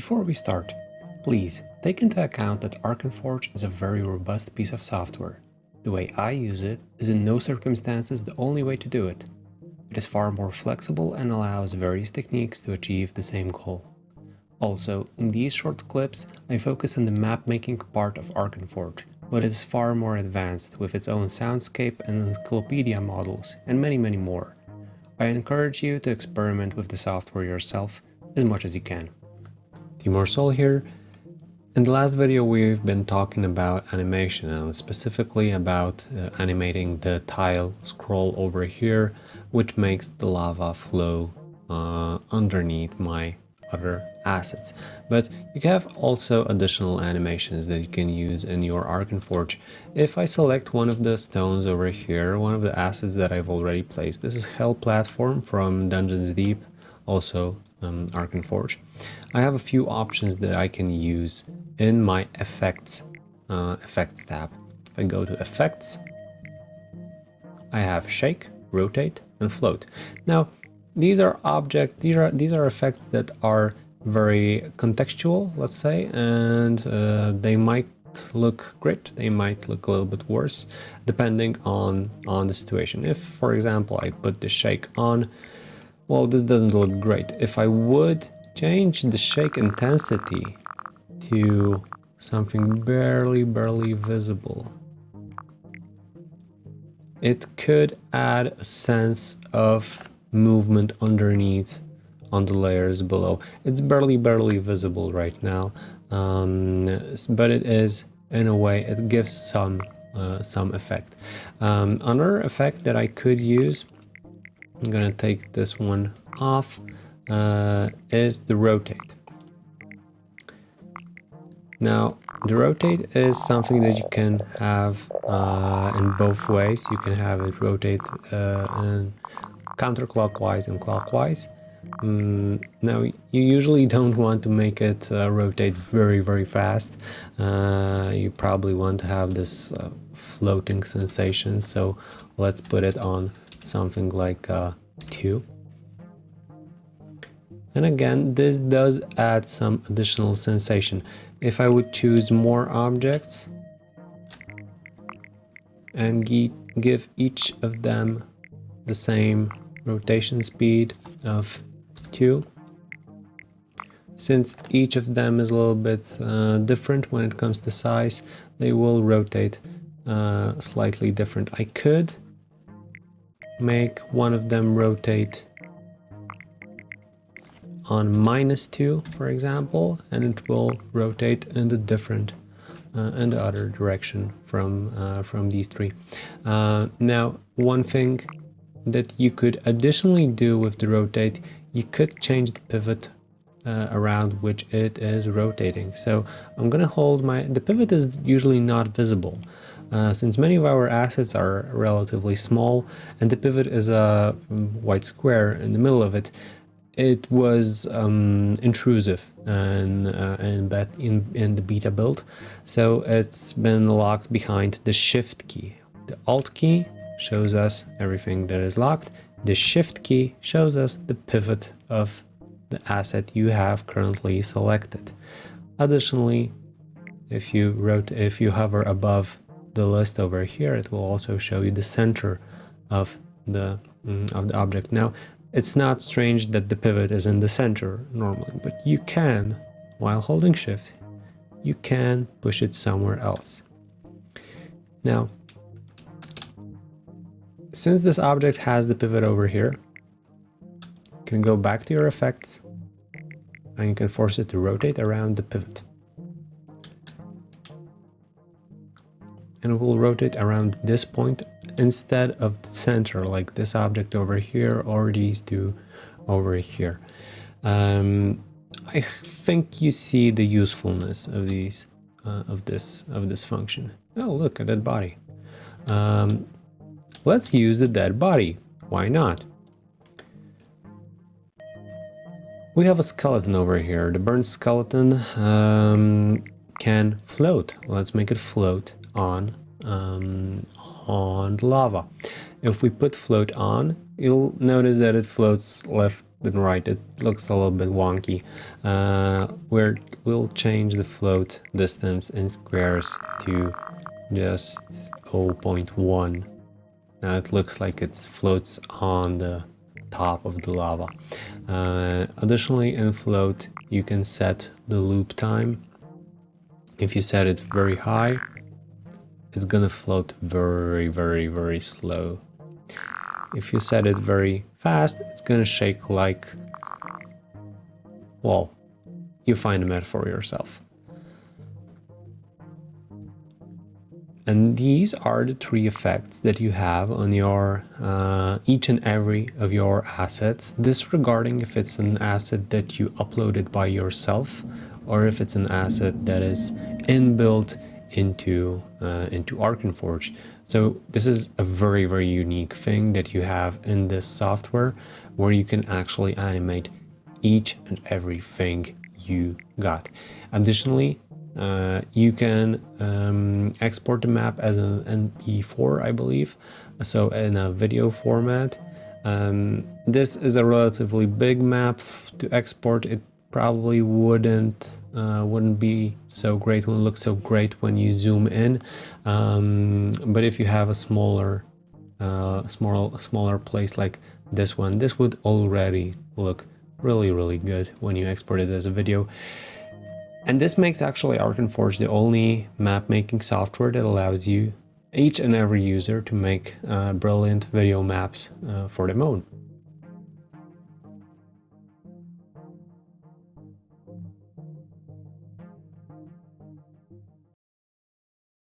Before we start, please take into account that Arkenforge is a very robust piece of software. The way I use it is in no circumstances the only way to do it. It is far more flexible and allows various techniques to achieve the same goal. Also, in these short clips, I focus on the map-making part of Arkenforge, but it is far more advanced with its own soundscape and encyclopedia models, and many more. I encourage you to experiment with the software yourself as much as you can. Timur Sol here. In the last video we've been talking about animation and specifically about animating the tile scroll over here, which makes the lava flow underneath my other assets. But you have also additional animations that you can use in your Arkenforge. If I select one of the stones over here, one of the assets that I've already placed, this is Hell Platform from Dungeons Deep, also Arkenforge. I have a few options that I can use in my effects tab. If I go to effects, I have shake, rotate, and float. Now these are effects that are very contextual, let's say, and they might look great, they might look a little bit worse depending on the situation. If, for example, I put the shake on, well, this doesn't look great. If I would change the shake intensity to something barely visible, it could add a sense of movement underneath on the layers below. It's barely visible right now, but it is, in a way, it gives some effect. Another effect that I could use, I'm gonna take this one off, is the rotate. Now, the rotate is something that you can have in both ways. You can have it rotate in counterclockwise and clockwise. Now, you usually don't want to make it rotate very fast. You probably want to have this floating sensation, so let's put it on something like 2. And again, this does add some additional sensation. If I would choose more objects and give each of them the same rotation speed of 2, since each of them is a little bit different when it comes to size, they will rotate slightly different. I could make one of them rotate on -2, for example, and it will rotate in the different in the other direction from these three. Now, one thing that you could additionally do with the rotate, you could change the pivot around which it is rotating. So I'm gonna hold the pivot is usually not visible. Since many of our assets are relatively small and the pivot is a white square in the middle of it, it was intrusive in the beta build, so it's been locked behind the shift key. The alt key shows us everything that is locked. The shift key shows us the pivot of the asset you have currently selected. Additionally, if you hover above the list over here, it will also show you the center of the object. Now, it's not strange that the pivot is in the center normally, but you can, while holding shift, you can push it somewhere else. Now, since this object has the pivot over here, you can go back to your effects and you can force it to rotate around the pivot. And it will rotate around this point instead of the center, like this object over here or these two over here. I think you see the usefulness of these of this function. Oh, look at that body. Let's use the dead body. Why not? We have a skeleton over here. The burnt skeleton can float. Let's make it float on the lava. If we put float on, you'll notice that it floats left than right. It looks a little bit wonky. We'll change the float distance in squares to just 0.1. Now it looks like it floats on the top of the lava. Additionally, in float, you can set the loop time. If you set it very high, it's gonna float very, very, very slow. If you set it very fast, it's gonna shake like, well, you find a metaphor yourself. And these are the three effects that you have on your each and every of your assets, disregarding if it's an asset that you uploaded by yourself or if it's an asset that is inbuilt into Arkenforge. So this is a very, very unique thing that you have in this software, where you can actually animate each and everything you got. Additionally, you can export the map as an MP4, I believe, so in a video format. This is a relatively big map to export. It probably wouldn't be so great, wouldn't look so great when you zoom in, but if you have a smaller place like this one, this would already look really, really good when you export it as a video. And this makes actually Arkenforge the only map making software that allows you, each and every user, to make brilliant video maps for their own.